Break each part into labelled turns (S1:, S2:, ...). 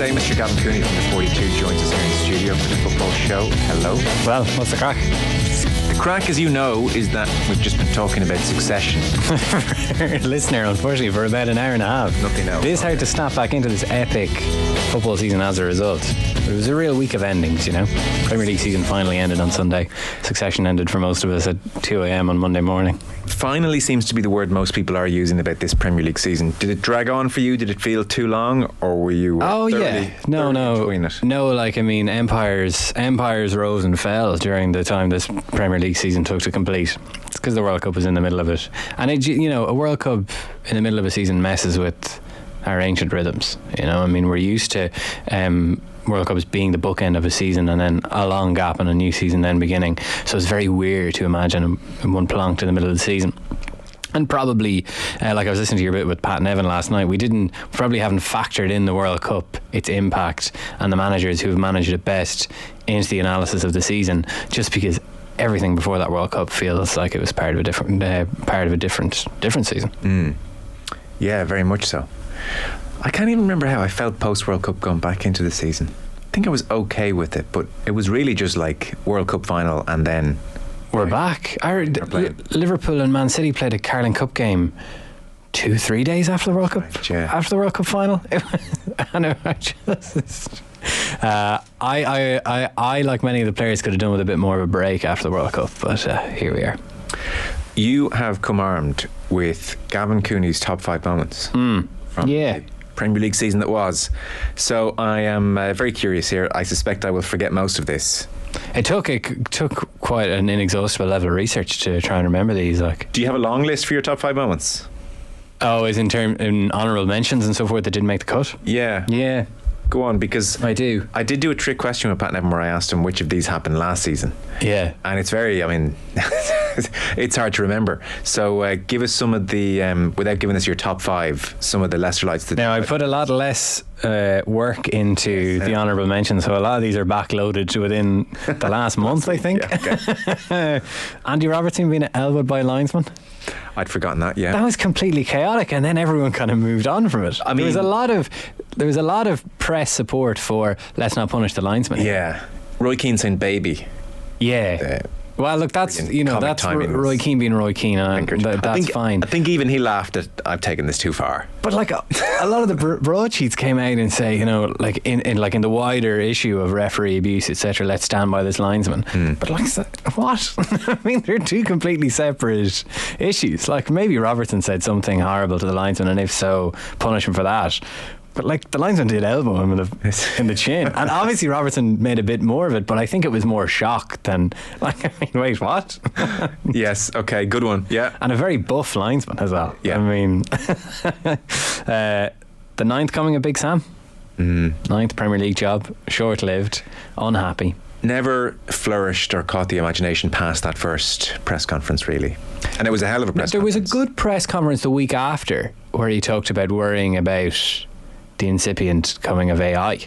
S1: Today, Mr. Gavin Cooney from the 42 joins us here in the studio for the football show. Hello.
S2: Well, what's the crack?
S1: The crack, as you know, is that we've just been talking about Succession.
S2: Listener, unfortunately, for about an hour and a half.
S1: Nothing else.
S2: It is hard to snap back into this epic football season as a result. But it was a real week of endings, you know. Premier League season finally ended on Sunday. Succession ended for most of us at 2 a.m. on Monday morning.
S1: Finally seems to be the word most people are using about this Premier League season. Did it drag on for you? Did it feel too long? Or were you thoroughly enjoying it?
S2: No, like, I mean, empires rose and fell during the time this Premier League season took to complete. It's because the World Cup was in the middle of it. And, a World Cup in the middle of a season messes with our ancient rhythms. You know, I mean, we're used to World Cup as being the bookend of a season and then a long gap and a new season then beginning. So it's very weird to imagine one plonked in the middle of the season. And probably, like I was listening to your bit with Pat and Evan last night, we probably haven't factored in the World Cup, its impact, and the managers who have managed it best into the analysis of the season, just because everything before that World Cup feels like it was part of a different season.
S1: Yeah, very much so. I can't even remember how I felt post World Cup going back into the season. I think I was okay with it, but it was really just like World Cup final and then
S2: we're back. Liverpool and Man City played a Carling Cup game 2-3 days after the World Cup.
S1: Right, yeah.
S2: After the World Cup final. I like many of the players could have done with a bit more of a break after the World Cup, but here we are.
S1: You have come armed with Gavin Cooney's top 5 moments from the Premier League season that was. So I am very curious here. I suspect I will forget most of this.
S2: It took quite an inexhaustible level of research to try and remember these. Like,
S1: do you have a long list for your top 5 moments?
S2: Oh, is in honourable mentions and so forth that didn't make the cut?
S1: Yeah. Go on, because
S2: I did
S1: do a trick question with Pat and Evan where I asked him which of these happened last season.
S2: Yeah.
S1: And it's very, it's hard to remember. So give us some of the, without giving us your top 5, some of the lesser lights.
S2: Now, I put a lot less work into the honourable mentions, so a lot of these are backloaded to within the last month, I think.
S1: Yeah, okay.
S2: Andy Robertson being elbowed by a linesman.
S1: I'd forgotten that, yeah.
S2: That was completely chaotic, and then everyone kind of moved on from it. There was a lot of press support for let's not punish the linesman.
S1: Yeah. Roy Keane saying baby.
S2: Yeah. Well, look, that's Roy Keane being Roy Keane. That's fine.
S1: I think even he laughed at I've taken this too far.
S2: But like a lot of the broadsheets came out and say, like in the wider issue of referee abuse, etc., let's stand by this linesman. But like, what? I mean, they're two completely separate issues. Like, maybe Robertson said something horrible to the linesman, and if so, punish him for that. But like, the linesman did elbow him in the chin, and obviously Robertson made a bit more of it, but I think it was more shock than like, I mean, wait, what?
S1: Yes, okay, good one. Yeah.
S2: And a very buff linesman as well.
S1: Yeah.
S2: I mean, the 9th coming of Big Sam. 9th Premier League job, short-lived, unhappy.
S1: Never flourished or caught the imagination past that first press conference, really. And it was a hell of a press conference.
S2: There was a good press conference the week after where he talked about worrying about the incipient coming of AI.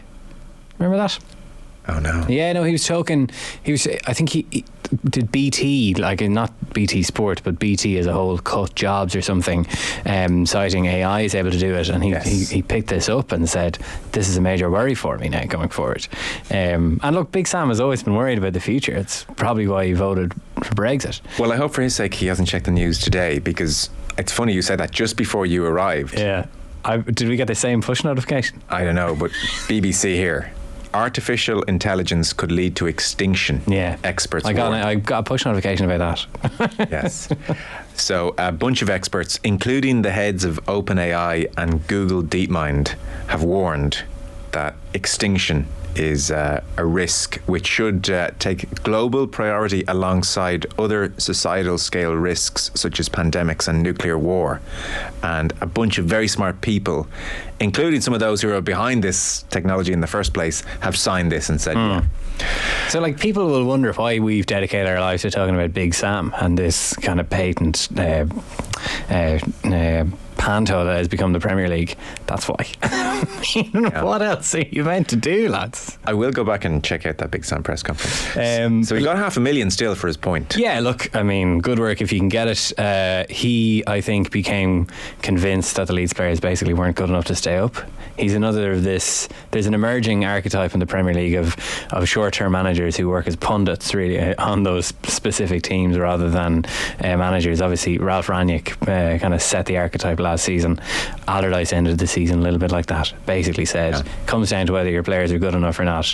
S2: Remember that?
S1: Oh no.
S2: Yeah, no, he was I think he did BT, like not BT Sport, but BT as a whole cut jobs or something, citing AI is able to do it, and he picked this up and said, this is a major worry for me now going forward. And look, Big Sam has always been worried about the future. It's probably why he voted for Brexit.
S1: Well, I hope for his sake he hasn't checked the news today, because it's funny you said that just before you arrived.
S2: Yeah. Did we get the same push notification?
S1: I don't know, but BBC here. Artificial intelligence could lead to extinction.
S2: Yeah.
S1: Experts
S2: I got a push notification about
S1: that. Yes. So a bunch of experts, including the heads of OpenAI and Google DeepMind, have warned that extinction is a risk which should take global priority alongside other societal scale risks such as pandemics and nuclear war. And a bunch of very smart people, including some of those who are behind this technology in the first place, have signed this and said yeah.
S2: So like, people will wonder why we've dedicated our lives to talking about Big Sam and this kind of patent panto that has become the Premier League. That's why. What else are you meant to do, lads?
S1: I will go back and check out that Big Sam press conference. So he got $500,000 still for his point.
S2: Yeah, look, I mean, good work if you can get it. He, I think, became convinced that the Leeds players basically weren't good enough to stay up. He's another of this. There's an emerging archetype in the Premier League of short-term managers who work as pundits really on those specific teams rather than managers. Obviously, Ralph Rangnick kind of set the archetype last season. Allardyce ended the season a little bit like that. Basically said, comes down to whether your players are good enough or not.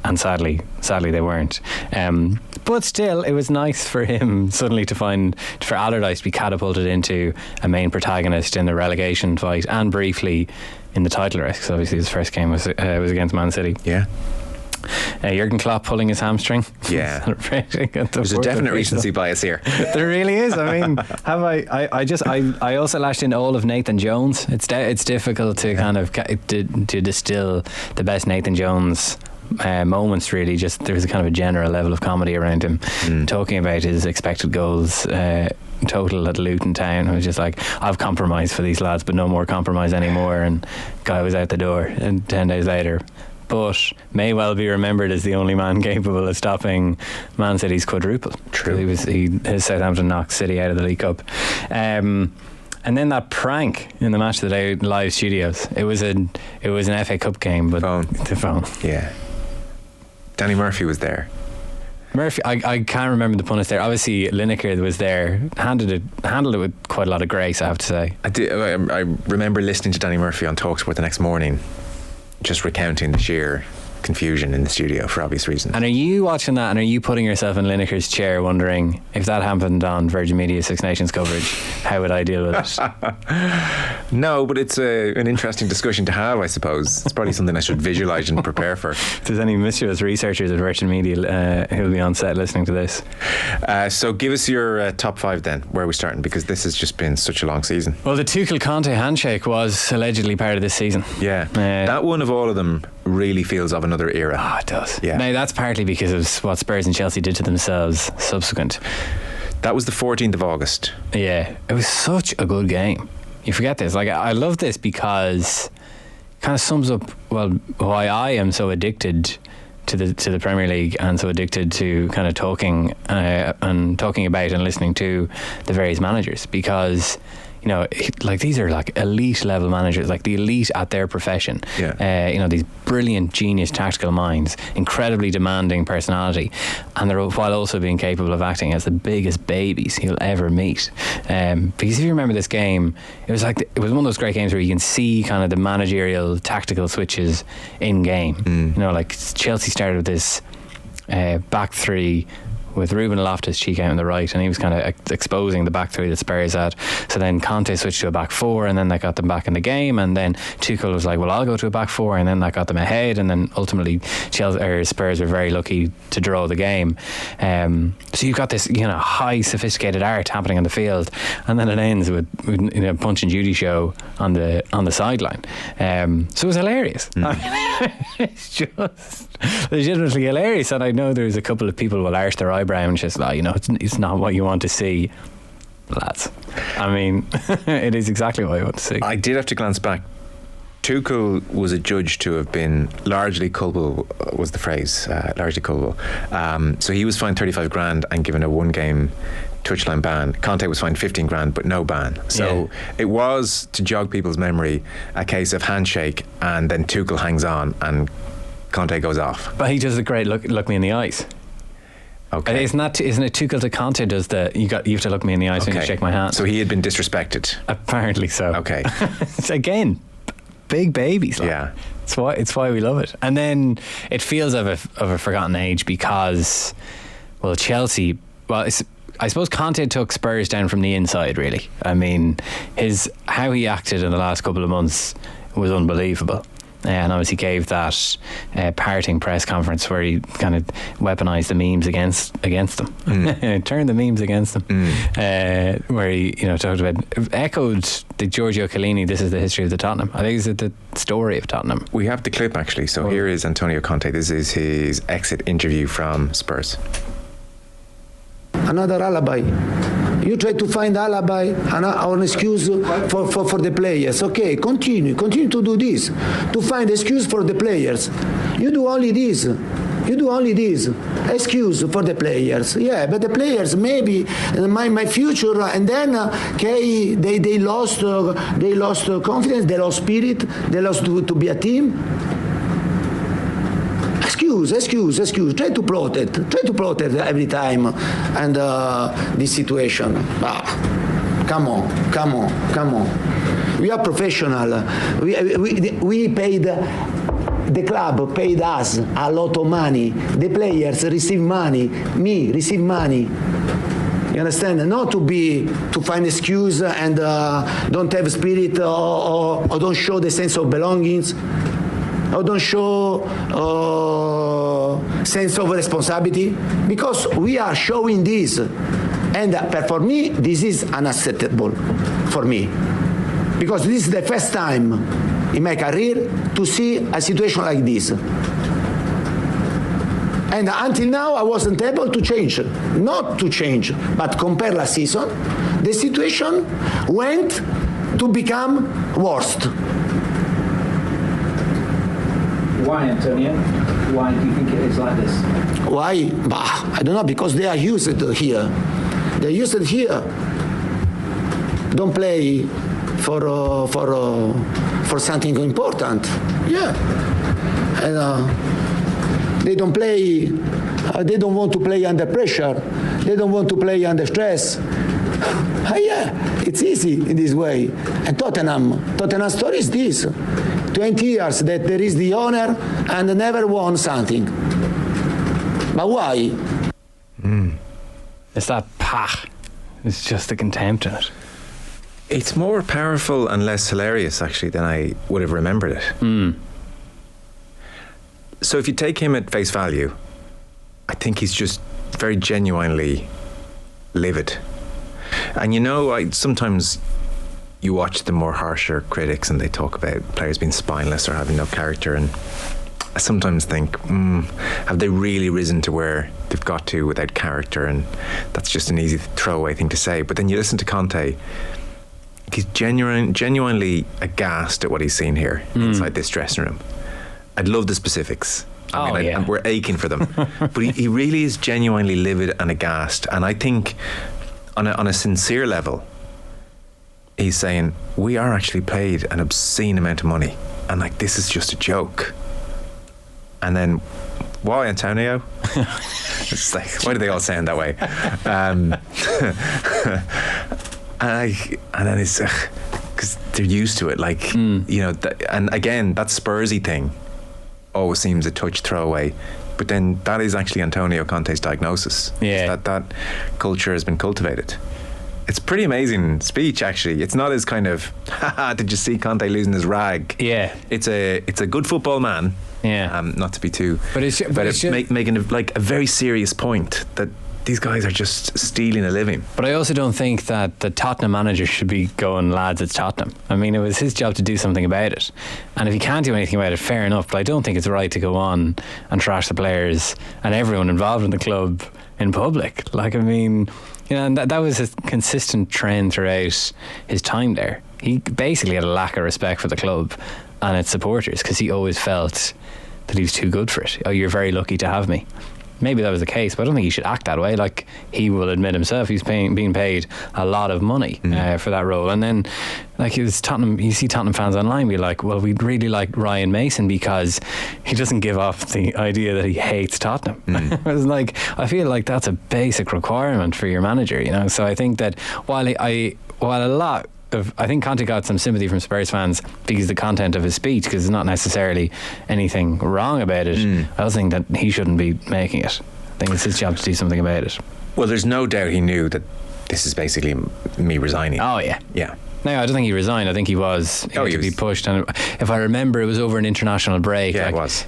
S2: And sadly they weren't. But still, it was nice for him suddenly for Allardyce to be catapulted into a main protagonist in the relegation fight and briefly in the title race, because obviously his first game was against Man City.
S1: Yeah.
S2: Jurgen Klopp pulling his hamstring.
S1: Yeah. There's a definite recency bias here.
S2: There really is. I mean, I also lashed into all of Nathan Jones. It's difficult to kind of to distill the best Nathan Jones moments, really. Just there's a kind of a general level of comedy around him, talking about his expected goals total at Luton Town. I was just like, I've compromised for these lads, but no more compromise anymore. And guy was out the door, and 10 days later. But may well be remembered as the only man capable of stopping Man City's quadruple.
S1: True.
S2: His Southampton knocked City out of the League Cup. And then that prank in the Match of the Day live studios. It was an FA Cup game, but the phone.
S1: Yeah. Danny Murphy was there.
S2: I can't remember the pundits there. Obviously, Lineker was there. Handled it with quite a lot of grace, I have to say.
S1: I remember listening to Danny Murphy on TalkSport the next morning, just recounting the sheer confusion in the studio for obvious reasons.
S2: And are you watching that and are you putting yourself in Lineker's chair wondering, if that happened on Virgin Media Six Nations coverage, how would I deal with it?
S1: No, but it's an interesting discussion to have, I suppose. It's probably something I should visualise and prepare for.
S2: If there's any mischievous researchers at Virgin Media who'll be on set listening to this.
S1: So give us your top five then. Where are we starting? Because this has just been such a long season.
S2: Well, the Tuchel Conte handshake was allegedly part of this season.
S1: Yeah. That one of all of them really feels of another era.
S2: Oh, it does.
S1: Yeah.
S2: Now, that's partly because of what Spurs and Chelsea did to themselves subsequent.
S1: That was the 14th of August.
S2: Yeah. It was such a good game. You forget this. Like, I love this because it kind of sums up, well, why I am so addicted to the Premier League and so addicted to kind of talking about and listening to the various managers, because you know, like these are like elite level managers, like the elite at their profession.
S1: Yeah.
S2: You know, these brilliant, genius tactical minds, incredibly demanding personality, and they're while also being capable of acting as the biggest babies you'll ever meet. Because if you remember this game, it was one of those great games where you can see kind of the managerial tactical switches in game. You know, like Chelsea started with this back three with Ruben Loftus-Cheek out on the right, and he was kind of exposing the back three that Spurs had. So then Conte switched to a back four, and then that got them back in the game, and then Tuchel was like, well, I'll go to a back four, and then that got them ahead, and then ultimately Spurs were very lucky to draw the game. So you've got this, you know, high sophisticated art happening on the field, and then it ends with you know, Punch and Judy show on the sideline. So it was hilarious. I mean, it's just legitimately hilarious, and I know there's a couple of people will arch their eyebrow and just like, you know, it's not what you want to see, lads. I mean, it is exactly what you want to see.
S1: I did have to glance back. Tuchel was adjudged to have been largely culpable, was the phrase, largely culpable. So he was fined 35 grand and given a 1-game touchline ban. Conte was fined 15 grand but no ban. So it was, to jog people's memory, a case of handshake and then Tuchel hangs on and Conte goes off.
S2: But he does a great look me in the eyes.
S1: Okay.
S2: Isn't it Tuchel to Conte does you have to look me in the eyes when you shake my hand?
S1: So he had been disrespected.
S2: Apparently so.
S1: Okay.
S2: Again, big babies. Like.
S1: Yeah.
S2: It's why we love it. And then it feels of a forgotten age because, well, Chelsea. Well, I suppose Conte took Spurs down from the inside. Really, I mean, how he acted in the last couple of months was unbelievable. And obviously gave that parting press conference where he kind of weaponised the memes against them, turned the memes against them, where he, you know, talked about, echoed the Giorgio Chiellini, this is the history of the Tottenham. I think it's the story of Tottenham.
S1: We have the clip actually, so here is Antonio Conte. This is his exit interview from Spurs.
S3: Another alibi. You try to find alibi or an excuse for the players. Okay, continue to do this. To find excuse for the players. You do only this. Excuse for the players. Yeah, but the players maybe my future, and then okay, they lost confidence, they lost spirit, they lost to be a team. Excuse. Try to protect every time, and this situation. Come on. We are professional. We paid. The club paid us a lot of money. The players receive money. Me receive money. You understand? Not to find excuse and don't have spirit or don't show the sense of belongings or don't show sense of responsibility, because we are showing this, and for me this is unacceptable for me, because this is the first time in my career to see a situation like this. And until now I wasn't able to change. Not to change, but compare last season, the situation went to become worst.
S4: Why, Antonio? Why do you think it is like this?
S3: Why? I don't know, because they are used here. They're used here. Don't play for something important. Yeah. And they don't play. They don't want to play under pressure. They don't want to play under stress. Yeah, it's easy in this way. And Tottenham's story is this: 20 years that there is the owner and never won something. But why?
S2: It's that pah. It's just the contempt in it.
S1: It's more powerful and less hilarious, actually, than I would have remembered it. So if you take him at face value, I think he's just very genuinely livid. And sometimes you watch the more harsher critics and they talk about players being spineless or having no character, and I sometimes think, have they really risen to where they've got to without character? And that's just an easy throwaway thing to say. But then you listen to Conte, he's genuinely aghast at what he's seen here inside this dressing room. I'd love the specifics. We're aching for them. But he really is genuinely livid and aghast. And I think on a sincere level, he's saying, we are actually paid an obscene amount of money. And this is just a joke. And then, why, Antonio? It's why do they all sound that way? And then it's because they're used to it, and again, that Spursy thing always seems a touch throwaway, but then that is actually Antonio Conte's diagnosis.
S2: Yeah,
S1: that culture has been cultivated. It's pretty amazing speech, actually. It's not as kind of, did you see Conte losing his rag?
S2: Yeah,
S1: it's a good football man.
S2: Yeah,
S1: not to be too, but it's making a very serious point that these guys are just stealing a living.
S2: But I also don't think that the Tottenham manager should be going, lads, it's Tottenham. I mean, it was his job to do something about it. And if he can't do anything about it, fair enough. But I don't think it's right to go on and trash the players and everyone involved in the club in public. And that was a consistent trend throughout his time there. He basically had a lack of respect for the club and its supporters, because he always felt that he was too good for it. Oh, you're very lucky to have me. Maybe that was the case, but I don't think he should act that way. He will admit himself, he's being paid a lot of money for that role. And then, it was Tottenham. You see Tottenham fans online be like, "Well, we'd really like Ryan Mason because he doesn't give off the idea that he hates Tottenham." It's I feel like that's a basic requirement for your manager, So I think that while I think Conte got some sympathy from Spurs fans because of the content of his speech, because there's not necessarily anything wrong about it. I also think that he shouldn't be making it. I think it's his job to do something about it.
S1: Well, there's no doubt he knew that this is basically me resigning.
S2: Oh, yeah.
S1: Yeah.
S2: No, I don't think he resigned. I think he was to be pushed. And if I remember, it was over an international break.
S1: Yeah, it was.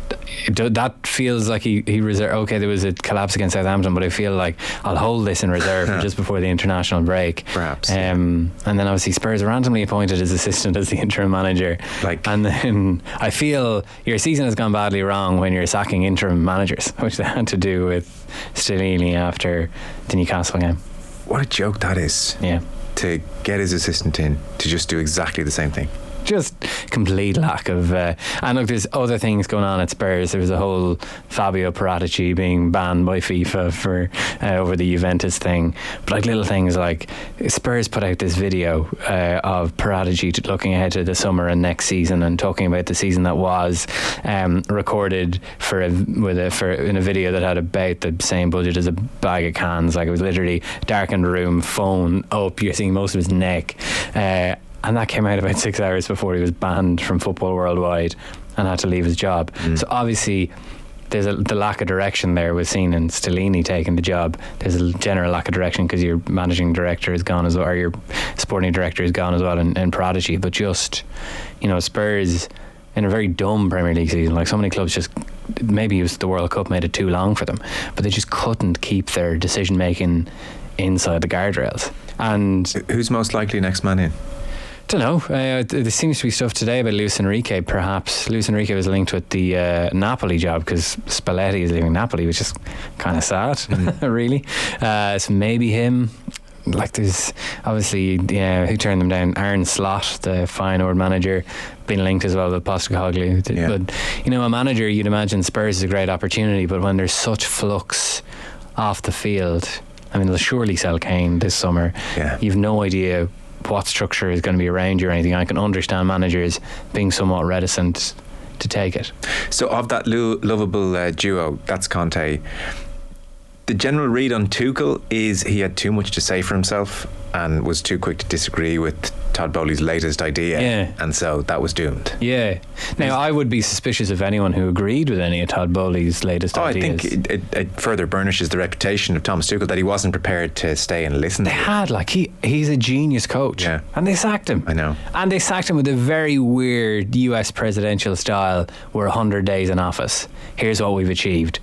S2: That feels like he reserved. Okay, there was a collapse against Southampton, but I feel like I'll hold this in reserve for just before the international break.
S1: Perhaps.
S2: And then obviously Spurs randomly appointed his assistant as the interim manager. And then I feel your season has gone badly wrong when you're sacking interim managers, which they had to do with Stellini after the Newcastle game.
S1: what a joke that is.
S2: Yeah.
S1: To get his assistant in to just do exactly the same thing.
S2: Just complete lack of and look, there's other things going on at Spurs. There was a whole Fabio Paratici being banned by FIFA for over the Juventus thing, but like little things like Spurs put out this video of Paratici looking ahead to the summer and next season and talking about the season that was, recorded in a video that had about the same budget as a bag of cans. Like, it was literally darkened room, phone up, you're seeing most of his neck, and that came out about 6 hours before he was banned from football worldwide and had to leave his job. So obviously there's the lack of direction there was seen in Stellini taking the job. There's a general lack of direction because your managing director is gone as well, or your sporting director is gone as well in Prodigy. But just, Spurs in a very dumb Premier League season, like so many clubs just, maybe it was the World Cup made it too long for them, but they just couldn't keep their decision making inside the guardrails. And
S1: who's most likely next man in?
S2: Don't know. There seems to be stuff today about Luis Enrique. Perhaps Luis Enrique was linked with the Napoli job because Spalletti is leaving Napoli, which is kind of sad, really. So maybe him. Like, there's obviously, who turned them down? Arne Slot, the Feyenoord manager, been linked as well with Postecoglou.
S1: Yeah.
S2: But a manager, you'd imagine Spurs is a great opportunity, but when there's such flux off the field, I mean, they'll surely sell Kane this summer.
S1: Yeah.
S2: You've no idea what structure is going to be around you or anything. I can understand managers being somewhat reticent to take it.
S1: So of that lovable duo, that's Conte. The general read on Tuchel is he had too much to say for himself and was too quick to disagree with Todd Bowley's latest idea, and so that was doomed. Yeah.
S2: Now, I would be suspicious of anyone who agreed with any of Todd Bowley's latest ideas.
S1: I think it further burnishes the reputation of Thomas Tuchel that he wasn't prepared to stay and listen.
S2: He's a genius coach, and they sacked him.
S1: I know, and
S2: they sacked him with a very weird US presidential style. We're 100 days in office. Here's what we've achieved.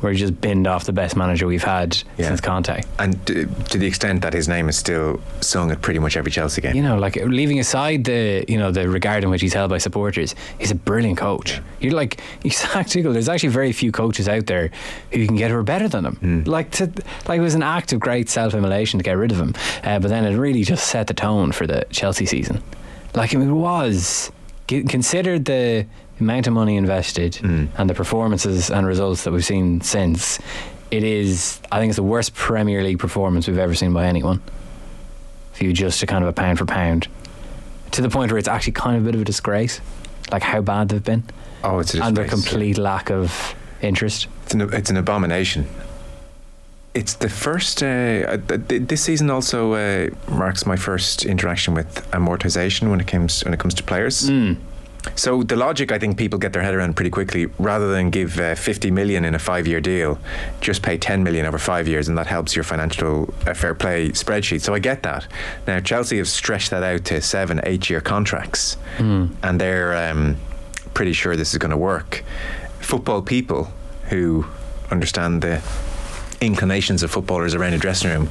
S2: We're just binned off the best manager we've had since Conte.
S1: And to the extent that his name is still sung at pretty much every Chelsea game.
S2: Leaving aside the regard in which he's held by supporters, he's a brilliant coach. You sacked Tuchel. There's actually very few coaches out there who you can get who are better than him. It was an act of great self-immolation to get rid of him. But then it really just set the tone for the Chelsea season. It was considered the amount of money invested and the performances and results that we've seen since. I think it's the worst Premier League performance we've ever seen by anyone, if you adjust to kind of a pound for pound, to the point where it's actually kind of a bit of a disgrace, like how bad they've been.
S1: Oh, it's a disgrace.
S2: And their complete lack of interest.
S1: It's an abomination. It's the first this season also marks my first interaction with amortization when it comes to players. So the logic, I think people get their head around pretty quickly. Rather than give 50 million in a 5-year deal, just pay 10 million over 5 years, and that helps your financial fair play spreadsheet. So I get that. Now Chelsea have stretched that out to 7-8 year contracts, and they're pretty sure this is going to work. Football people who understand the inclinations of footballers around a dressing room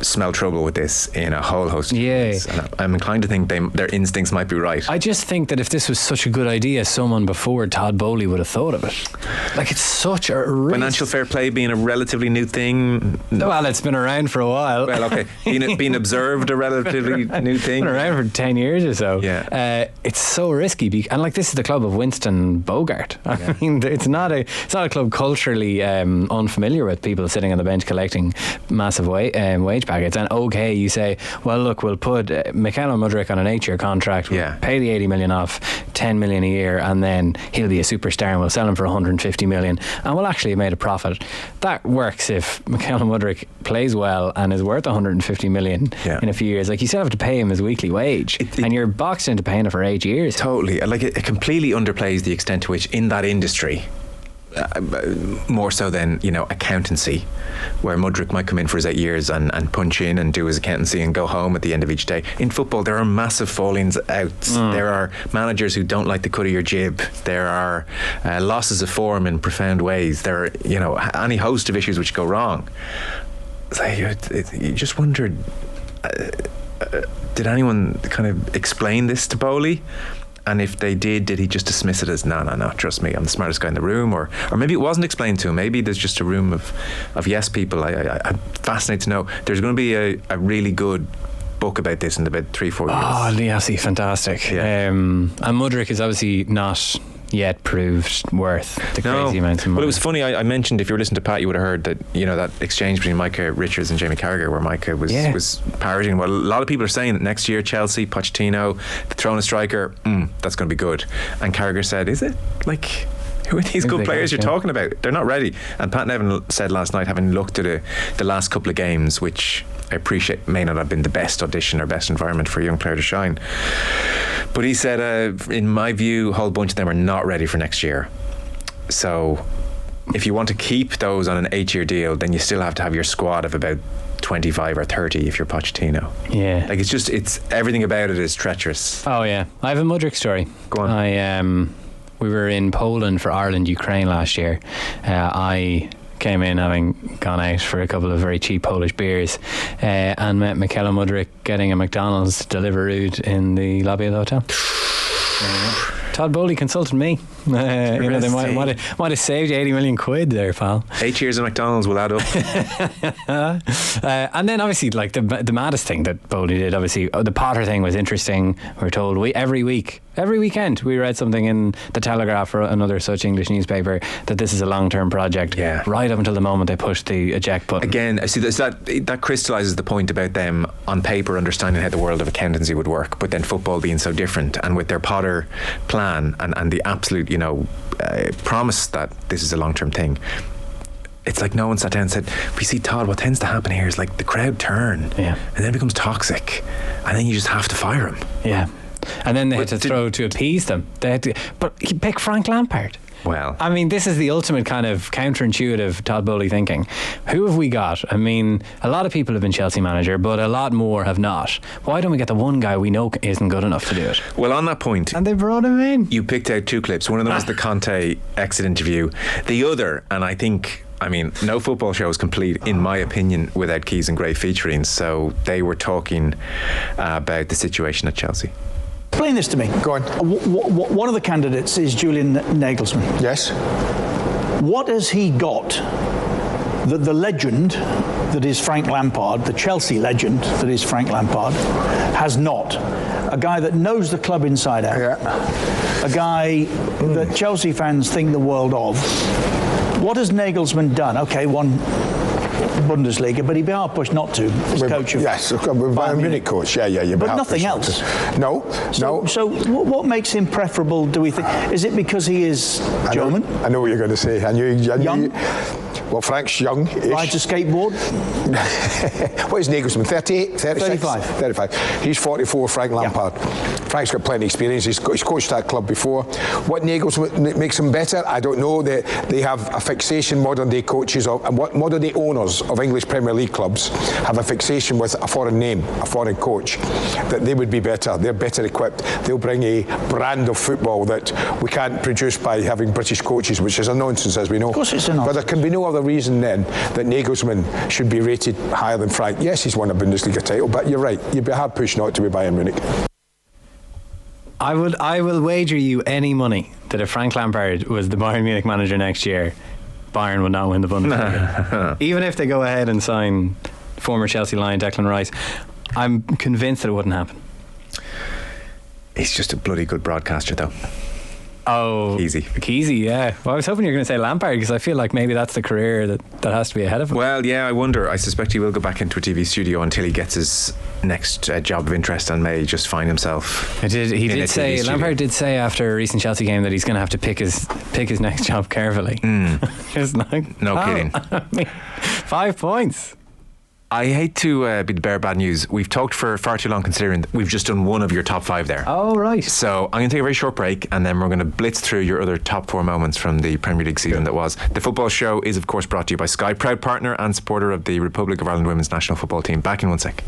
S1: smell trouble with this in a whole host of ways. And I'm inclined to think their instincts might be right.
S2: I just think that if this was such a good idea, someone before Todd Bowley would have thought of it. It's such a risk.
S1: Financial fair play being a relatively new thing.
S2: Well, it's been around for a while.
S1: Well, okay. Being observed a relatively new thing.
S2: It's been around for 10 years or so.
S1: Yeah.
S2: It's so risky. And this is the club of Winston Bogart. I mean, it's not a club culturally unfamiliar with people sitting on the bench collecting massive wage packets. And okay, you say, well, look, we'll put Michael Modric on an 8-year contract, we'll pay the 80 million off, 10 million a year, and then he'll be a superstar and we'll sell him for 150 million and we'll actually have made a profit. That works if Michael Modric plays well and is worth 150 million in a few years. You still have to pay him his weekly wage, and you're boxed into paying it for 8 years.
S1: Totally. It completely underplays the extent to which in that industry, more so than accountancy, where Modric might come in for his 8 years and punch in and do his accountancy and go home at the end of each day. In football, there are massive fallings outs. There are managers who don't like the cut of your jib. There are losses of form in profound ways. There are any host of issues which go wrong. So you just wondered, did anyone kind of explain this to Bowley? And if they did he just dismiss it as no, trust me, I'm the smartest guy in the room, or maybe it wasn't explained to him. Maybe there's just a room of yes people. I'm fascinated to know. There's going to be a really good book about this in about 3-4 years.
S2: Oh, Liassi, fantastic.
S1: Yeah.
S2: And Modric is obviously not yet proved worth the crazy amount of money.
S1: Well, it was funny, I mentioned, if you were listening to Pat, you would have heard that, that exchange between Micah Richards and Jamie Carragher, where Micah was parroting. Well, a lot of people are saying that next year Chelsea, Pochettino, throwing a striker, that's going to be good. And Carragher said, is it? Like, who are these good players you're talking about? They're not ready. And Pat Nevin said last night, having looked at the last couple of games, which I appreciate may not have been the best audition or best environment for a young player to shine, but he said, in my view, a whole bunch of them are not ready for next year. So if you want to keep those on an 8-year deal, then you still have to have your squad of about 25 or 30 if you're Pochettino.
S2: Yeah.
S1: Like, it's everything about it is treacherous.
S2: Oh yeah, I have a Modric story.
S1: Go on.
S2: We were in Poland for Ireland-Ukraine last year. I came in having gone out for a couple of very cheap Polish beers and met Michaela Modric getting a McDonald's Deliveroo in the lobby of the hotel. Todd Bowley consulted me. They might have saved you 80 million quid there, pal.
S1: 8 years of McDonald's will add up.
S2: And then obviously, like the maddest thing that Bowley did, obviously the Potter thing was interesting. We're told every weekend we read something in the Telegraph or another such English newspaper that this is a long-term project.
S1: Yeah.
S2: Right up until the moment they pushed the eject button.
S1: Again, I see that crystallises the point about them on paper understanding how the world of accountancy would work, but then football being so different, and with their Potter plan and the absolute promise that this is a long-term thing. It's like no one sat down and said, we see, Todd, what tends to happen here is like the crowd turn, and then it becomes toxic, and then you just have to fire him.
S2: Yeah. And then they had to throw to appease them. But he picked Frank Lampard.
S1: Well,
S2: I mean, this is the ultimate kind of counterintuitive Todd Bowley thinking. Who have we got? I mean, a lot of people have been Chelsea manager, but a lot more have not. Why don't we get the one guy we know isn't good enough to do it?
S1: Well, on that point,
S2: and they brought him in.
S1: You picked out two clips. One of them was the Conte exit interview. The other, and I mean, no football show is complete, in my opinion, without Keys and Gray featuring. So they were talking about the situation at Chelsea.
S5: Explain this to me.
S6: Go on.
S5: One of the candidates is Julian Nagelsmann.
S6: Yes.
S5: What has he got that the legend that is Frank Lampard, the Chelsea legend that is Frank Lampard, has not? A guy that knows the club inside out.
S6: Yeah.
S5: A guy that Chelsea fans think the world of. What has Nagelsmann done? Okay, won Bundesliga, but he'd be hard pushed not to as coach of
S6: Bayern Munich coach. Yeah.
S5: But nothing else.
S6: No.
S5: So what makes him preferable? Do we think? Is it because he is German?
S6: I know what you're going to say. I knew
S5: young.
S6: Well, Frank's young.
S5: Rides a skateboard.
S6: What is Nagelsmann? 38, 36?
S5: 35.
S6: He's 44. Frank Lampard. Yeah. Frank's got plenty of experience. He's coached that club before. What Nagelsmann makes him better? I don't know. They have a fixation. Modern day coaches and what modern day owners of English Premier League clubs have a fixation with a foreign name, a foreign coach, that they would be better. They're better equipped. They'll bring a brand of football that we can't produce by having British coaches, which is a nonsense, as we know.
S5: Of course it's a nonsense.
S6: But there can be no other reason then that Nagelsmann should be rated higher than Frank. Yes, he's won a Bundesliga title, but you're right. You'd be hard pushed not to be Bayern Munich.
S2: I will wager you any money that if Frank Lampard was the Bayern Munich manager next year, Bayern would not win the Bundesliga. Even if they go ahead and sign former Chelsea lion Declan Rice, I'm convinced that it wouldn't happen.
S1: He's just a bloody good broadcaster, though.
S2: Oh,
S1: Keezy,
S2: yeah. Well, I was hoping you were going to say Lampard, because I feel like maybe that's the career that has to be ahead of him.
S1: Well, yeah, I wonder. I suspect he will go back into a TV studio until he gets his next job of interest and may just find himself.
S2: Lampard did say after a recent Chelsea game that he's going to have to pick his next job carefully. Just like,
S1: kidding.
S2: I mean, 5 points.
S1: I hate to be the bearer of bad news. We've talked for far too long, considering we've just done one of your top 5 there.
S2: Oh, right.
S1: So I'm going to take a very short break, and then we're going to blitz through your other top 4 moments from the Premier League season that was. The Football Show is, of course, brought to you by Sky, proud partner and supporter of the Republic of Ireland women's national football team. Back in 1 sec.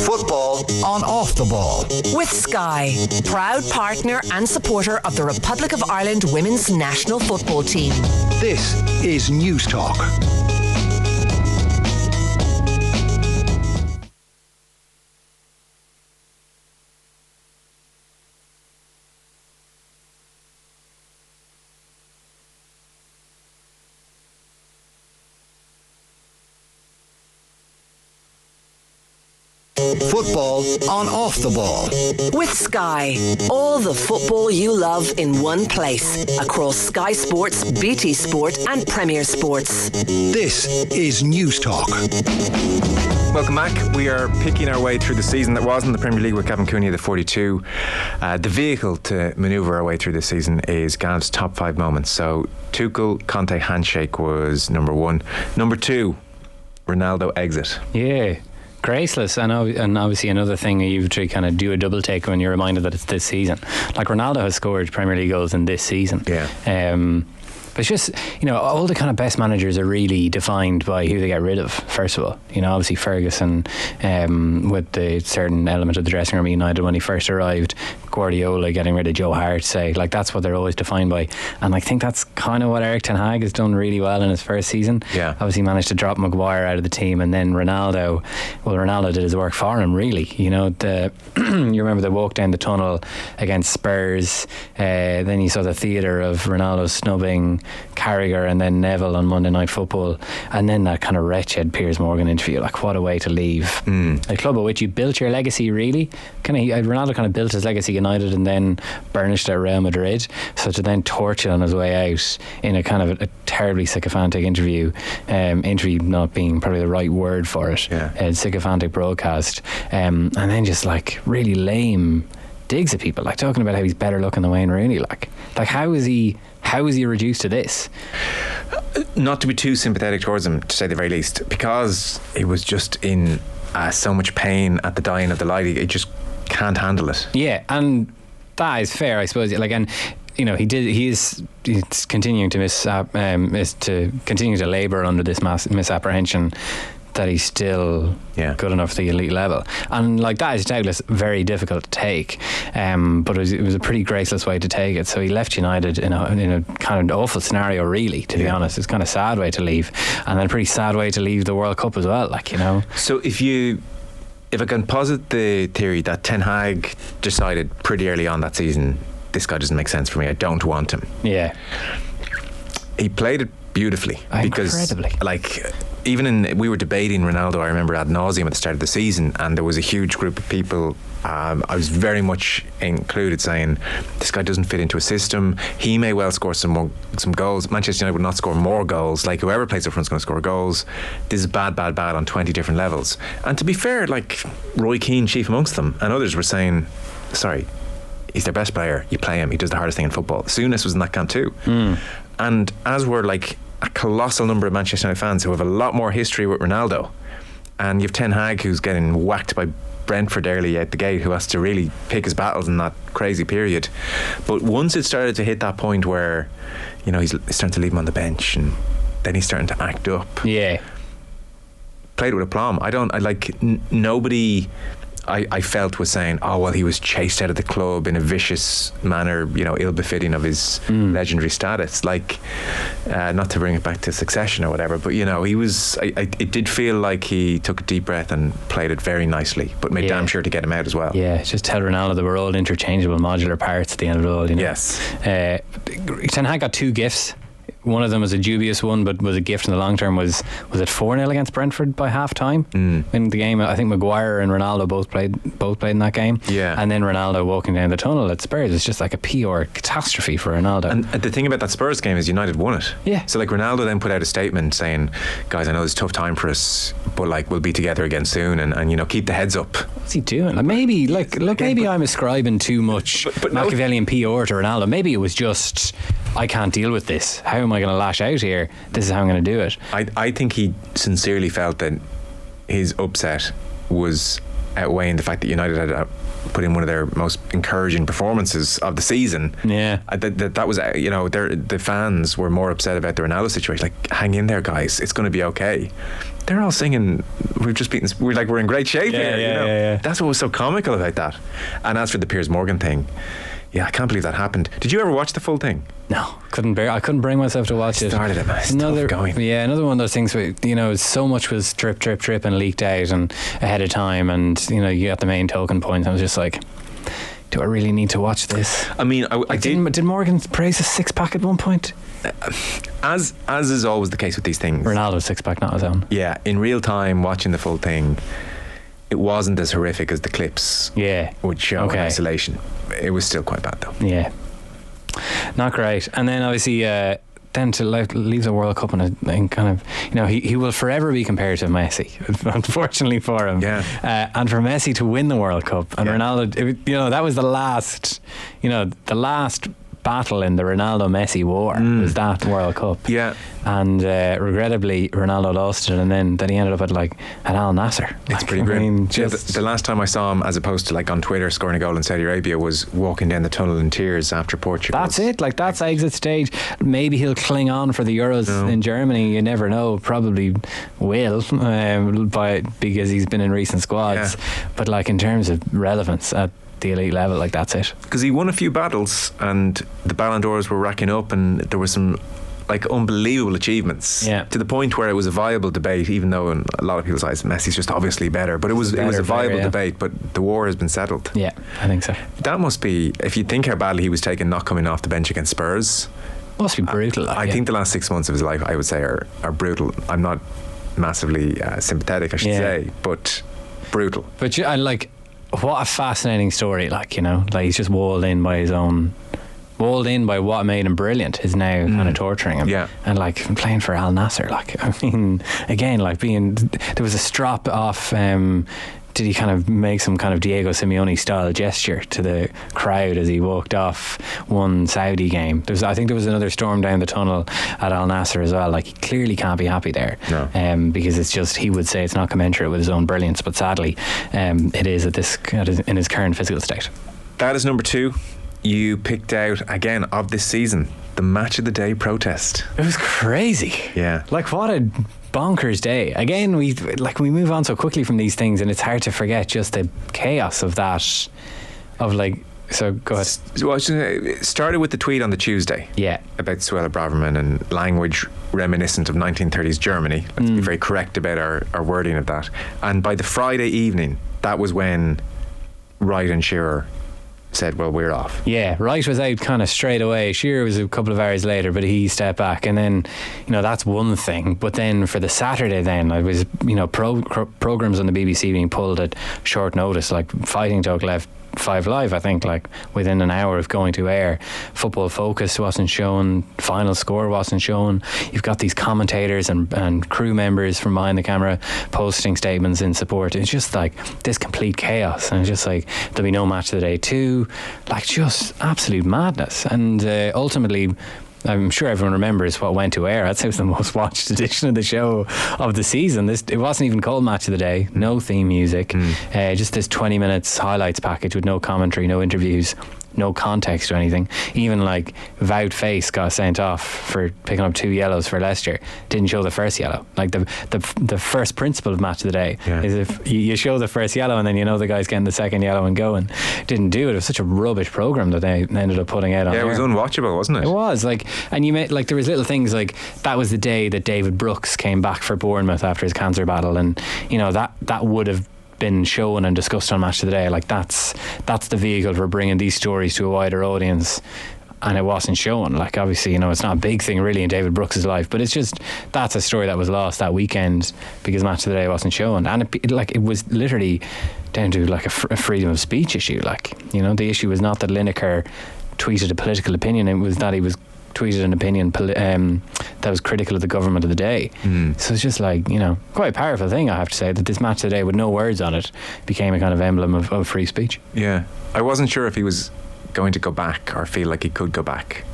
S7: Football on Off the Ball.
S8: With Sky, proud partner and supporter of the Republic of Ireland women's national football team.
S7: This is News Talk. Football on Off the Ball.
S8: With Sky, all the football you love in one place. Across Sky Sports, BT Sport and Premier Sports.
S7: This is News Talk.
S1: Welcome back. We are picking our way through the season that was in the Premier League with Gavin Cooney, the 42. The vehicle to manoeuvre our way through this season is Gav's top 5 moments. So Tuchel Conte handshake was number 1. Number 2, Ronaldo exit.
S2: Yeah. Graceless, and obviously another thing you kind of do a double take when you're reminded that it's this season. Like, Ronaldo has scored Premier League goals in this season.
S1: Yeah.
S2: But it's just, all the kind of best managers are really defined by who they get rid of, first of all. Obviously Ferguson, with the certain element of the dressing room at United when he first arrived, Guardiola getting rid of Joe Hart, say, like, that's what they're always defined by. And I think that's kind of what Erik ten Hag has done really well in his first season.
S1: Yeah.
S2: Obviously managed to drop Maguire out of the team, and then Ronaldo did his work for him, really. You remember the walk down the tunnel against Spurs, then you saw the theatre of Ronaldo snubbing Carragher and then Neville on Monday Night Football, and then that kind of wretched Piers Morgan interview. Like, what a way to leave a club at which you built your legacy, really. Ronaldo kind of built his legacy United and then burnished at Real Madrid, so to then torch it on his way out in a kind of a terribly sycophantic interview not being probably the right word for it, a sycophantic broadcast, and then just like really lame digs at people, like talking about how he's better looking than Wayne Rooney. Like how is he reduced to this?
S1: Not to be too sympathetic towards him, to say the very least, because he was just in so much pain at the dying of the light. He just can't handle it.
S2: Yeah, and that is fair, I suppose. Like, and he's continuing to continue to labour under this misapprehension that he's still good enough for the elite level, and like that is doubtless very difficult to take, but it was a pretty graceless way to take it. So he left United in a kind of awful scenario, really, to be honest. It's kind of a sad way to leave, and then a pretty sad way to leave the World Cup as well, so
S1: if I can posit the theory that Ten Hag decided pretty early on that season, this guy doesn't make sense for me, I don't want him.
S2: Yeah,
S1: he played it beautifully.
S2: Incredibly.
S1: Because like, even we were debating Ronaldo, I remember, ad nauseum at the start of the season, and there was a huge group of people, I was very much included, saying this guy doesn't fit into a system. He may well score some goals. Manchester United would not score more goals. Like, whoever plays up front is going to score goals. This is bad on 20 different levels. And to be fair, like, Roy Keane chief amongst them, and others were saying, sorry, he's their best player, you play him, he does the hardest thing in football. Souness was in that camp too. And as were like a colossal number of Manchester United fans who have a lot more history with Ronaldo, and you have Ten Hag who's getting whacked by Brentford early out the gate, who has to really pick his battles in that crazy period. But once it started to hit that point where he's starting to leave him on the bench, and then he's starting to act up, played with aplomb. Nobody I felt was saying, oh well, he was chased out of the club in a vicious manner, ill-befitting of his legendary status. Like, not to bring it back to Succession or whatever, but he was. It did feel like he took a deep breath and played it very nicely, but made damn sure to get him out as well.
S2: Yeah, just tell Ronaldo that we're all interchangeable modular parts at the end of it all.
S1: Yes.
S2: Ten Hag got 2 gifts. One of them was a dubious one, but was a gift in the long term. Was it 4-0 against Brentford by half time in the game? I think Maguire and Ronaldo both played in that game.
S1: Yeah. And
S2: then Ronaldo walking down the tunnel at Spurs. It's just like a PR catastrophe for Ronaldo.
S1: And the thing about that Spurs game is United won it.
S2: Yeah.
S1: So like, Ronaldo then put out a statement saying, guys, I know it's a tough time for us, but like, we'll be together again soon, and keep the heads up.
S2: What's he doing? Like, maybe I'm ascribing too much Machiavellian PR to Ronaldo. Maybe it was just, I can't deal with this. How am I going to lash out here? This is how I'm going to do it.
S1: I think he sincerely felt that his upset was outweighing the fact that United had put in one of their most encouraging performances of the season.
S2: Yeah,
S1: that was the fans were more upset about the Ronaldo situation. Like, hang in there, guys, it's going to be okay. They're all singing, we're in great shape here.
S2: Yeah.
S1: That's what was so comical about that. And as for the Piers Morgan thing, I can't believe that happened. Did you ever watch the full thing?
S2: No, I couldn't bring myself to watch it.
S1: Started it, man.
S2: Another one of those things where so much was drip and leaked out and ahead of time, and you got the main talking points. I was just like, do I really need to watch this?
S1: I mean,
S2: did Morgan praise a 6-pack at one point?
S1: As is always the case with these things,
S2: Ronaldo's 6-pack, not his own.
S1: Yeah, in real time, watching the full thing, it wasn't as horrific as the clips would show in isolation. It was still quite bad though.
S2: Yeah, not great. And then obviously then to leave the World Cup in kind of, you know, he will forever be compared to Messi, unfortunately for him. And for Messi to win the World Cup and Ronaldo, you know, that was the last battle in the Ronaldo-Messi war was that World Cup. And regrettably Ronaldo lost it, and then he ended up at Al Nassr.
S1: It's pretty grim. The last time I saw him, as opposed to on Twitter scoring a goal in Saudi Arabia, was walking down the tunnel in tears after Portugal.
S2: That's it. That's exit stage. Maybe he'll cling on for the Euros in Germany. You never know. Probably will, because he's been in recent squads. But in terms of relevance at the elite level, that's it.
S1: Because he won a few battles, and the Ballon d'Ors were racking up, and there were some unbelievable achievements, to the point where it was a viable debate, even though in a lot of people's eyes Messi's just obviously better, but it was a viable debate. But the war has been settled.
S2: I think so.
S1: That must be, if you think how badly he was taken not coming off the bench against Spurs,
S2: must be brutal.
S1: I think the last 6 months of his life, I would say, are brutal. I'm not massively sympathetic, I should say, but brutal.
S2: But what a fascinating story. He's just walled in by what made him brilliant is now kind of torturing him. And playing for Al Nassr, I mean, again, there was a strap off. Did he kind of make some kind of Diego Simeone style gesture to the crowd as he walked off one Saudi game? I think there was another storm down the tunnel at Al Nassr as well. He clearly can't be happy there, because it's just, he would say it's not commensurate with his own brilliance, but sadly it is in his current physical state.
S1: That is number 2. You picked out, again, of this season, the match of the day protest.
S2: It was crazy. What a bonkers day. Again, we move on so quickly from these things, and it's hard to forget just the chaos of that. So go ahead.
S1: Well, it started with the tweet on the Tuesday about Suella Braverman and language reminiscent of 1930s Germany. Let's be very correct about our wording of that. And by the Friday evening, that was when Wright and Shearer said, well, we're off.
S2: Wright was out kind of straight away. Shearer was a couple of hours later, but he stepped back, and then, that's one thing. But then for the Saturday, then I was, programs on the BBC being pulled at short notice, Fighting Talk left 5 Live, I think, within an hour of going to air. Football Focus wasn't shown, Final Score wasn't shown. You've got these commentators and crew members from behind the camera posting statements in support. It's just this complete chaos, and it's just there'll be no match of the day too. Just absolute madness. And ultimately, I'm sure everyone remembers what went to air. I'd say it was the most watched edition of the show of the season. It wasn't even called Match of the Day. No theme music. Just this 20 minutes highlights package with no commentary, no interviews, no context or anything. Even Wout Face got sent off for picking up 2 yellows for Leicester. Didn't show the first yellow. The first principle of Match of the Day is if you show the first yellow and then the guy's getting the second yellow and going. Didn't do it. It was such a rubbish programme that they ended up putting out on
S1: it was unwatchable, wasn't it?
S2: It was and you made there was little things that was the day that David Brooks came back for Bournemouth after his cancer battle, and that would have been shown and discussed on Match of the Day. That's the vehicle for bringing these stories to a wider audience, and it wasn't shown. Obviously, it's not a big thing really in David Brooks' life, but it's just, that's a story that was lost that weekend because Match of the Day wasn't shown, and it was literally down to a freedom of speech issue. The issue was not that Lineker tweeted a political opinion, it was that he was tweeted an opinion that was critical of the government of the day. So it's just quite a powerful thing, I have to say, that this Match today with no words on it became a kind of emblem of free speech.
S1: I wasn't sure if he was going to go back or feel like he could go back.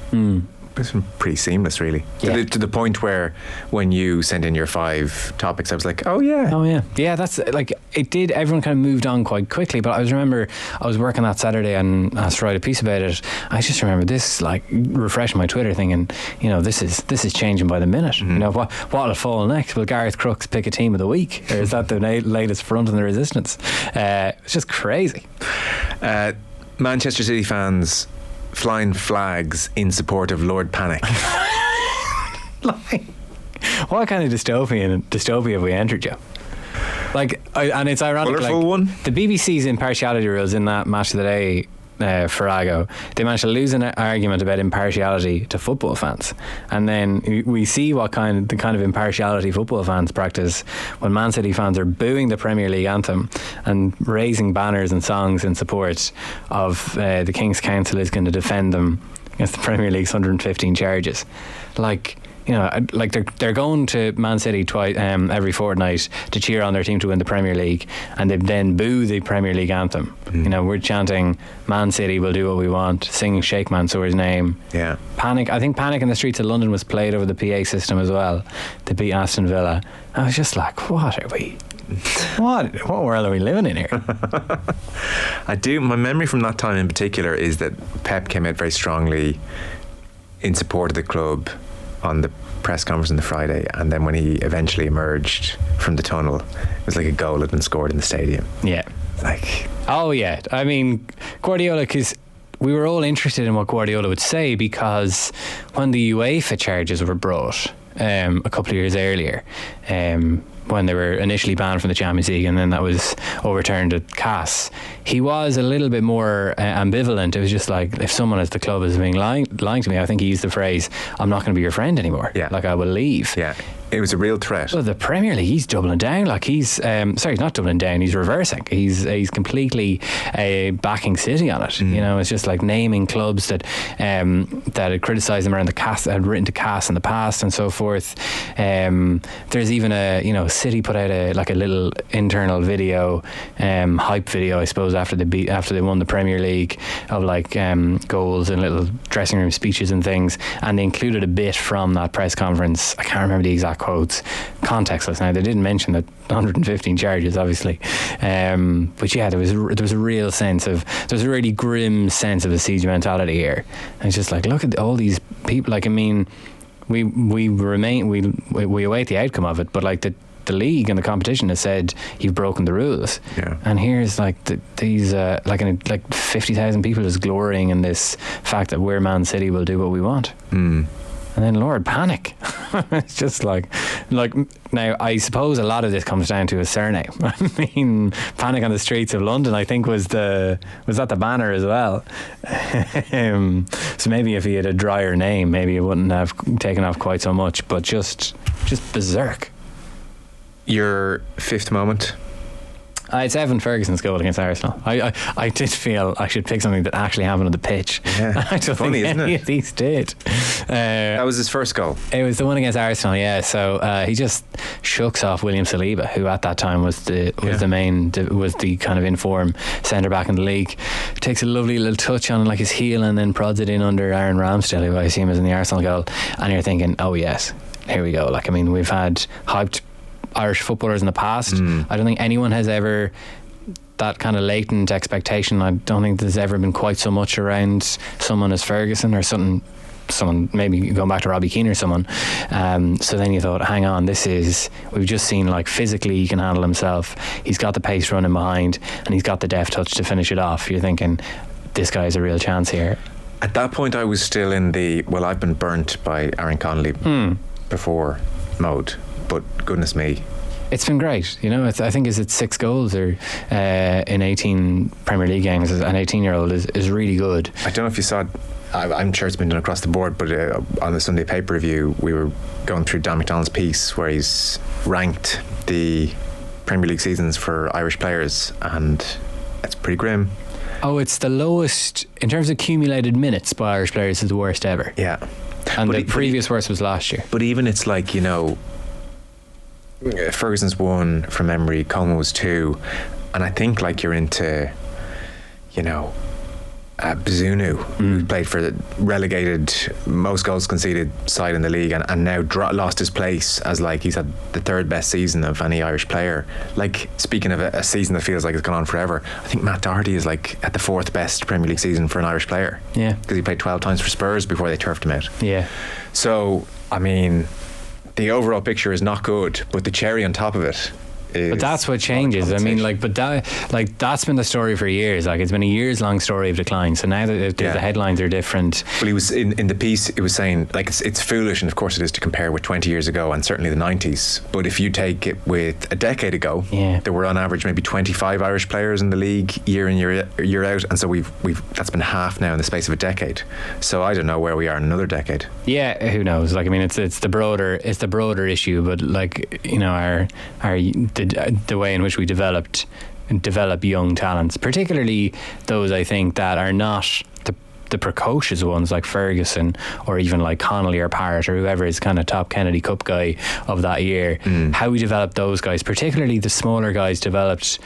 S1: It's been pretty seamless, really. To the point where when you sent in your 5 topics, I was like, oh yeah, that's it did. Everyone kind of moved on quite quickly, but I was working that Saturday and asked to write a piece about it. I just remember this refreshing my Twitter thing, and this is changing by the minute. What'll fall next? Will Gareth Crooks pick a team of the week, or is that the latest front in the resistance? It's just crazy. Manchester City fans flying flags in support of Lord Panic.
S2: What kind of dystopia have we entered, Joe? And it's ironic.
S1: Colourful one.
S2: The BBC's impartiality rules in that Match of the Day Farrago, they managed to lose an argument about impartiality to football fans, and then we see the kind of impartiality football fans practice when Man City fans are booing the Premier League anthem and raising banners and songs in support of the King's Council is going to defend them against the Premier League's 115 charges. Like, you know, like they're going to Man City twice every fortnight to cheer on their team to win the Premier League, and they then boo the Premier League anthem. You know, we're chanting Man City will do what we want, singing Sheikh Mansour's name.
S1: Yeah.
S2: Panic in the Streets of London was played over the PA system as well to beat Aston Villa. I was just like, what are we? What world are we living in here?
S1: My memory from that time in particular is that Pep came out very strongly in support of the club on the press conference on the Friday, and then when he eventually emerged from the tunnel, it was like a goal had been scored in the stadium.
S2: Yeah.
S1: Like,
S2: oh yeah, I mean, Guardiola, because we were all interested in what Guardiola would say, because when the UEFA charges were brought a couple of years earlier, when they were initially banned from the Champions League and then that was overturned at CAS, he was a little bit more ambivalent. It was just like, if someone at the club is being lying to me, I think he used the phrase, I'm not going to be your friend anymore. Yeah. Like, I will leave.
S1: Yeah. It was a real threat.
S2: Well, the Premier League, he's doubling down. Like, he's he's not doubling down, he's reversing. He's completely backing City on it. You know, it's just like naming clubs that had criticised him around the CAS, had written to CAS in the past and so forth. There's even City put out a little internal video, hype video, I suppose, after they won the Premier League, of like goals and little dressing room speeches and things, and they included a bit from that press conference. I can't remember the exact quotes, contextless. Now, they didn't mention the 115 charges, obviously, but yeah, there was a real sense of, there's a really grim sense of a siege mentality here. And it's just like, look at all these people. Like, I mean, we await the outcome of it, but like the league and the competition has said you've broken the rules. Yeah. And here's like these 50,000 people just glorying in this fact that we're Man City, will do what we want. And then Lord, panic. It's just like now, I suppose a lot of this comes down to his surname. I mean, Panic on the Streets of London, I think was that the banner as well. So maybe if he had a drier name, maybe it wouldn't have taken off quite so much, but just berserk.
S1: Your fifth moment?
S2: It's Evan Ferguson's goal against Arsenal. I did feel I should pick something that actually happened on the pitch.
S1: Yeah,
S2: I don't
S1: funny,
S2: think any
S1: isn't it?
S2: of these did.
S1: That was his first goal.
S2: It was the one against Arsenal, yeah. So he just shucks off William Saliba, who at that time was the kind of inform centre back in the league. Takes a lovely little touch on like his heel and then prods it in under Aaron Ramsdale, who I assume is in the Arsenal goal. And you're thinking, oh yes, here we go. Like, I mean, we've had hyped Irish footballers in the past. I don't think anyone has ever, that kind of latent expectation, I don't think there's ever been quite so much around someone as Ferguson, or someone maybe going back to Robbie Keane or someone. So then you thought, hang on, we've just seen like physically he can handle himself, he's got the pace running behind, and he's got the deft touch to finish it off. You're thinking, this guy's a real chance here.
S1: At that point I was still in the, well, I've been burnt by Aaron Connolly before mode. But goodness me,
S2: it's been great. You know, I think it's 6 goals or in 18 Premier League games. An 18-year-old is really good.
S1: I don't know if you saw it, I'm sure it's been done across the board, but on the Sunday paper review we were going through Dan McDonald's piece where he's ranked the Premier League seasons for Irish players, and it's pretty grim. Oh,
S2: it's the lowest in terms of accumulated minutes by Irish players, is the worst ever.
S1: Yeah.
S2: And the previous worst was last year.
S1: But even it's like, you know, Ferguson's 1 from memory, Coleman was 2, and I think like you're into, you know, Bazunu, who played for the relegated, most goals conceded side in the league, and now lost his place as like he's had the 3rd best season of any Irish player. Like, speaking of a season that feels like it's gone on forever, I think Matt Doherty is like at the 4th best Premier League season for an Irish player.
S2: Yeah,
S1: because he played 12 times for Spurs before they turfed him out.
S2: Yeah.
S1: So I mean, the overall picture is not good, but the cherry on top of it
S2: But that's what changes. I mean, that's been the story for years. Like, it's been a years-long story of decline. So now that the headlines are different.
S1: Well, he was in the piece. It was saying like it's foolish, and of course it is, to compare with 20 years ago and certainly the 90s. But if you take it with a decade ago, there were on average maybe 25 Irish players in the league year in year out, and so we've that's been half now in the space of a decade. So I don't know where we are in another decade. Yeah,
S2: who knows? Like, I mean, it's the broader issue, but like, you know, the way in which we develop young talents, particularly those, I think, that are not the precocious ones like Ferguson or even like Connolly or Parrott or whoever is kind of top Kennedy Cup guy of that year. How we develop those guys, particularly the smaller guys developed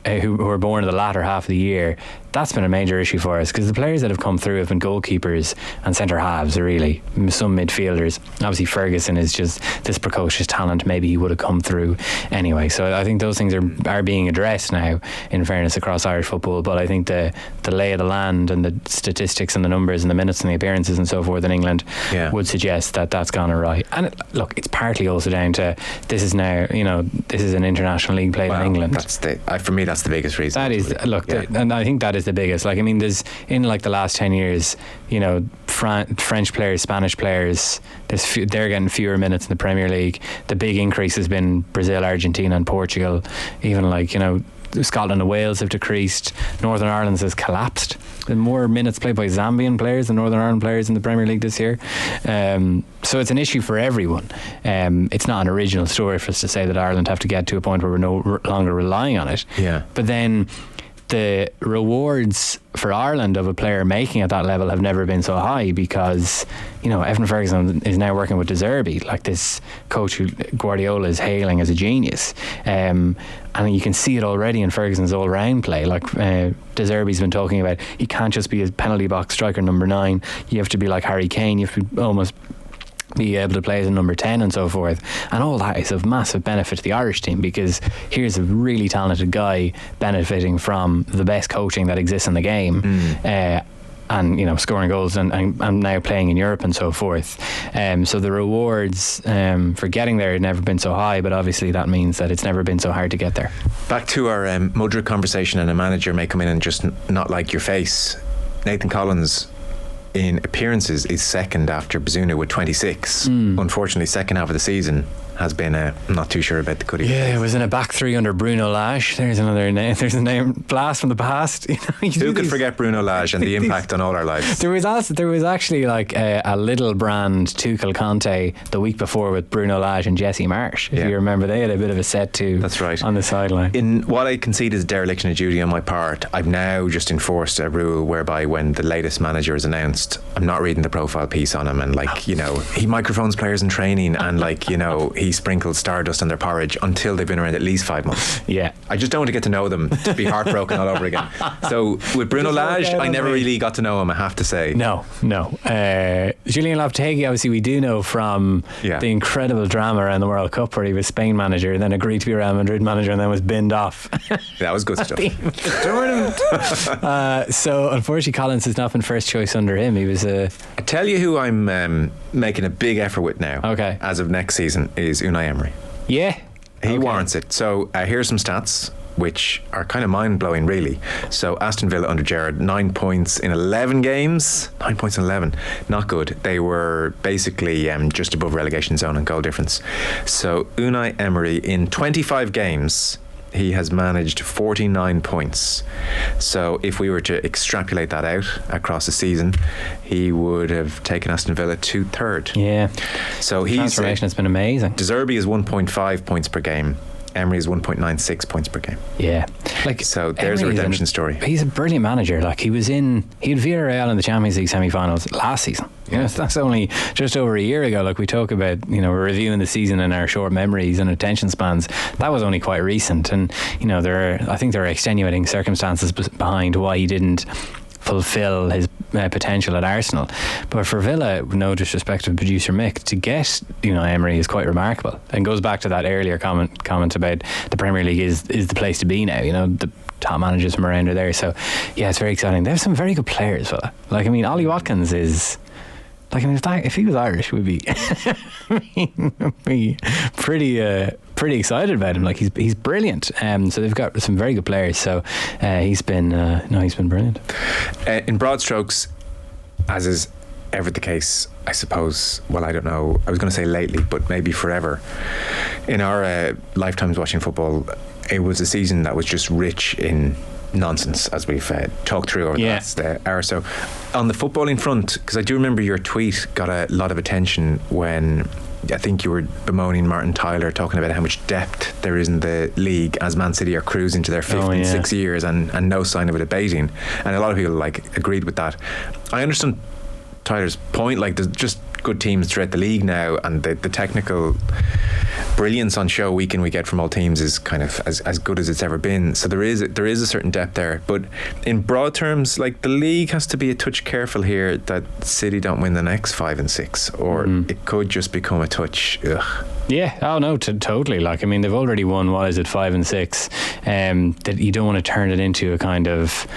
S2: who were born in the latter half of the year, that's been a major issue for us, because the players that have come through have been goalkeepers and centre halves, really, some midfielders. Obviously Ferguson is just this precocious talent. Maybe he would have come through anyway. So I think those things are being addressed now, in fairness, across Irish football. But I think the lay of the land and the statistics and the numbers and the minutes and the appearances and so forth in England would suggest that that's gone awry. And look, it's partly also down to this is now, you know, this is an international league played in England.
S1: That's for me, that's the biggest reason.
S2: That is, and I think that is the biggest. Like, I mean, there's in like the last 10 years, you know, French players, Spanish players, they're getting fewer minutes in the Premier League. The big increase has been Brazil, Argentina and Portugal. Even like, you know, Scotland and Wales have decreased. Northern Ireland has collapsed. There's more minutes played by Zambian players than Northern Ireland players in the Premier League this year. So it's an issue for everyone. It's not an original story for us to say that Ireland have to get to a point where we're no longer relying on it. But then the rewards for Ireland of a player making at that level have never been so high, because, you know, Evan Ferguson is now working with De Zerbi, like this coach who Guardiola is hailing as a genius, and you can see it already in Ferguson's all-round play. Like De Zerbi's been talking about, he can't just be a penalty box striker number 9, you have to be like Harry Kane, you have to almost be able to play as a number 10 and so forth, and all that is of massive benefit to the Irish team, because here's a really talented guy benefiting from the best coaching that exists in the game, and, you know, scoring goals and now playing in Europe and so forth. So the rewards for getting there have never been so high, but obviously that means that it's never been so hard to get there.
S1: Back to our Modric conversation, and a manager may come in and just not like your face. Nathan Collins in appearances is second after Bazunu with 26. Unfortunately, second half of the season has been I'm not too sure about the cutting.
S2: It was in a back three under Bruno Lage. There's another name. There's a name, blast from the past. You know,
S1: who could forget Bruno Lage and the impact on all our lives? There
S2: was actually like a little brand Tuchel Conte the week before with Bruno Lage and Jesse Marsh. If you remember, they had a bit of a set too.
S1: That's right.
S2: On the sideline.
S1: In what I concede is dereliction of duty on my part, I've now just enforced a rule whereby when the latest manager is announced, I'm not reading the profile piece on him, and like, you know, he microphones players in training, and like, you know, he sprinkles stardust on their porridge until they've been around at least 5 months. I just don't want to get to know them to be heartbroken all over again. So with Bruno Lage, I never really got to know him, I have to say.
S2: No. Julian Lopetegui, obviously we do know from the incredible drama around the World Cup where he was Spain manager, then agreed to be Real Madrid manager, and then was binned off.
S1: That was good stuff.
S2: So unfortunately Collins has not been first choice under him. He was I
S1: tell you who I'm making a big effort with now, as of next season, is Unai Emery. He warrants it. So here's some stats which are kind of mind-blowing, really. So Aston Villa under Gerrard, 9 points in 11 games. 9 points in 11, not good. They were basically just above relegation zone in goal difference. So Unai Emery, in 25 games, he has managed 49 points. So if we were to extrapolate that out across the season, he would have taken Aston Villa to third. So
S2: transformation has been amazing.
S1: De Zerbi is 1.5 points per game. Emery is 1.96 points per game.
S2: Like,
S1: so there's
S2: Emery
S1: a redemption story.
S2: He's a brilliant manager. Like, he had Villarreal in the Champions League semi-finals last season. That's only just over a year ago. Like, we talk about, you know, we're reviewing the season in our short memories and attention spans. That was only quite recent, and, you know, I think there are extenuating circumstances behind why he didn't fulfill his potential at Arsenal. But for Villa, no disrespect to producer Mick, to get, you know, Emery is quite remarkable, and goes back to that earlier comment about the Premier League is the place to be now. You know, the top managers from around are there. So it's very exciting. They have some very good players, Villa. Like, I mean, Ollie Watkins is, like, I mean, if he was Irish, would be pretty pretty excited about him. Like he's brilliant. So they've got some very good players. So he's been brilliant.
S1: In broad strokes, as is ever the case, I suppose, well, I don't know, I was going to say lately, but maybe forever, in our lifetimes watching football, it was a season that was just rich in nonsense, as we've talked through over the last hour or so. On the footballing front, because I do remember your tweet got a lot of attention when I think you were bemoaning Martin Tyler, talking about how much depth there is in the league as Man City are cruising to their fifth in 6 years and no sign of it abating. And a lot of people agreed with that. I understand Tyler's point, there's just good teams throughout the league now, and the technical brilliance on show week in week out from all teams is kind of as good as it's ever been. So there is a certain depth there, but in broad terms, the league has to be a touch careful here that City don't win the next 5 and 6, or it could just become a touch
S2: Yeah, oh no, totally. They've already won, 5 and 6. That you don't want to turn it into a kind of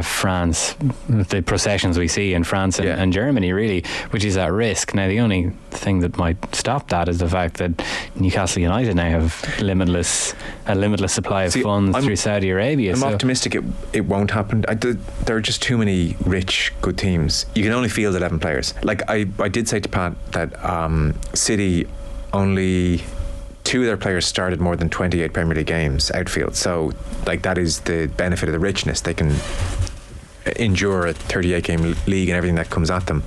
S2: France, the processions we see in France and Germany, really, which is at risk. Now, the only thing that might stop that is the fact that Newcastle United now have a limitless supply of funds through Saudi Arabia.
S1: I'm optimistic it won't happen. There are just too many rich, good teams. You can only field 11 players. I did say to Pat that City only 2 of their players started more than 28 Premier League games outfield, so that is the benefit of the richness. They can endure a 38 game league and everything that comes at them,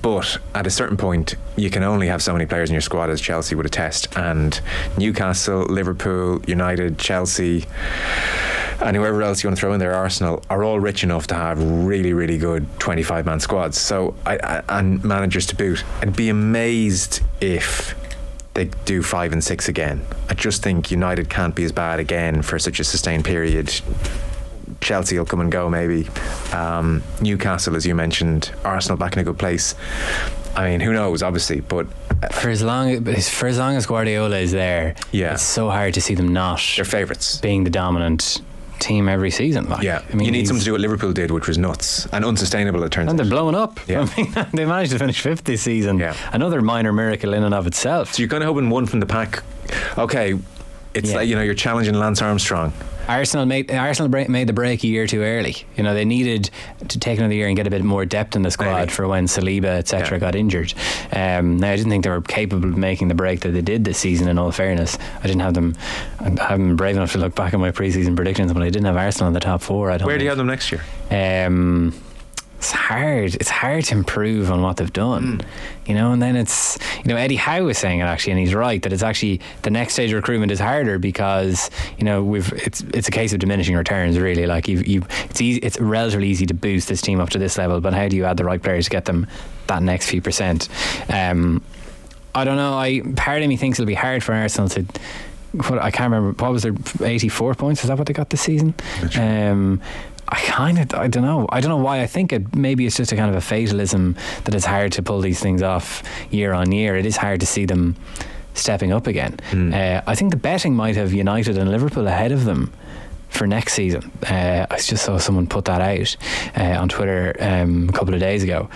S1: but at a certain point you can only have so many players in your squad, as Chelsea would attest, and Newcastle, Liverpool, United, Chelsea and whoever else you want to throw in there, Arsenal, are all rich enough to have really, really good 25-man squads, so and managers to boot. I'd be amazed if they do 5 and 6 again. I just think United can't be as bad again for such a sustained period. Chelsea will come and go maybe. Newcastle, as you mentioned, Arsenal back in a good place. Who knows, obviously, but
S2: for as long as Guardiola is there, it's so hard to see them not.
S1: They're favourites,
S2: being the dominant team every season.
S1: You need something to do what Liverpool did, which was nuts and unsustainable, it turns out.
S2: And they're blowing up. They managed to finish 5th this season. Another minor miracle in and of itself.
S1: So you're kind of hoping one from the pack. Okay, it's you're challenging Lance Armstrong.
S2: Arsenal made the break a year too early. They needed to take another year and get a bit more depth in the squad for when Saliba, etc. got injured. Now, I didn't think they were capable of making the break that they did this season, in all fairness. I haven't been brave enough to look back at my pre-season predictions, but I didn't have Arsenal in the top 4.
S1: Where do you have them next year?
S2: It's hard to improve on what they've done, and then it's, Eddie Howe was saying it actually, and he's right, that it's actually the next stage of recruitment is harder because it's a case of diminishing returns, really. It's relatively easy to boost this team up to this level, but how do you add the right players to get them that next few percent? I don't know. Part of me thinks it'll be hard for Arsenal to, I can't remember, what was their 84 points? Is that what they got this season? I don't know. I don't know why. I think maybe it's just a kind of a fatalism that it's hard to pull these things off year on year. It is hard to see them stepping up again. I think the betting might have United and Liverpool ahead of them for next season. I just saw someone put that out on Twitter a couple of days ago,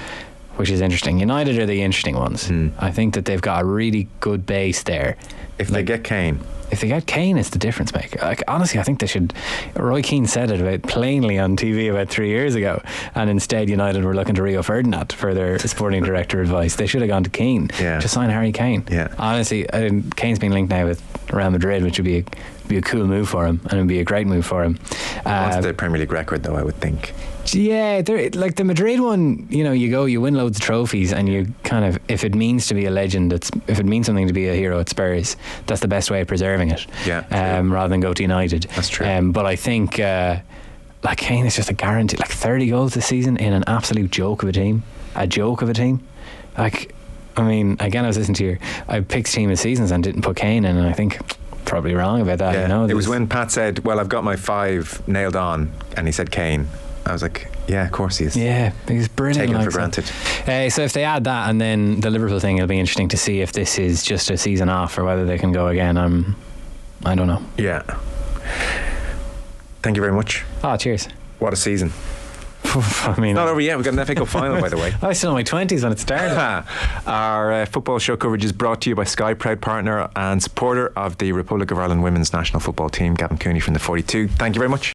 S2: which is interesting. United are the interesting ones. I think that they've got a really good base there.
S1: If they get Kane,
S2: it's the difference maker. Honestly, I think they should. Roy Keane said it plainly on TV about 3 years ago, and instead United were looking to Rio Ferdinand for their sporting director advice. They should have gone to Keane. Just sign Harry Kane. Honestly, Kane's been linked now with Real Madrid, which would be a cool move for him, and it would be a great move for him.
S1: What's the Premier League record, though, I would think?
S2: Yeah, like the Madrid one, you win loads of trophies, and you kind of, if it means to be a legend, if it means something to be a hero at Spurs, that's the best way of preserving it. Rather than go to United.
S1: That's true.
S2: But I think Kane is just a guarantee. 30 goals this season in an absolute joke of a team. Again, I was listening to I picked team of seasons and didn't put Kane in, and I think probably wrong about that.
S1: It was when Pat said, well, I've got my 5 nailed on, and he said Kane. I was like, yeah, of course he is.
S2: Yeah, he's brilliant.
S1: Taken for granted.
S2: So if they add that and then the Liverpool thing, it'll be interesting to see if this is just a season off or whether they can go again. I don't know.
S1: Yeah. Thank you very much.
S2: Cheers.
S1: What a season.
S2: I mean,
S1: Not over yet. We've got an FA Cup final, by the way.
S2: I was still in my 20s when it started.
S1: Our football show coverage is brought to you by Sky, proud partner and supporter of the Republic of Ireland women's national football team. Gavin Cooney from the 42. Thank you very much.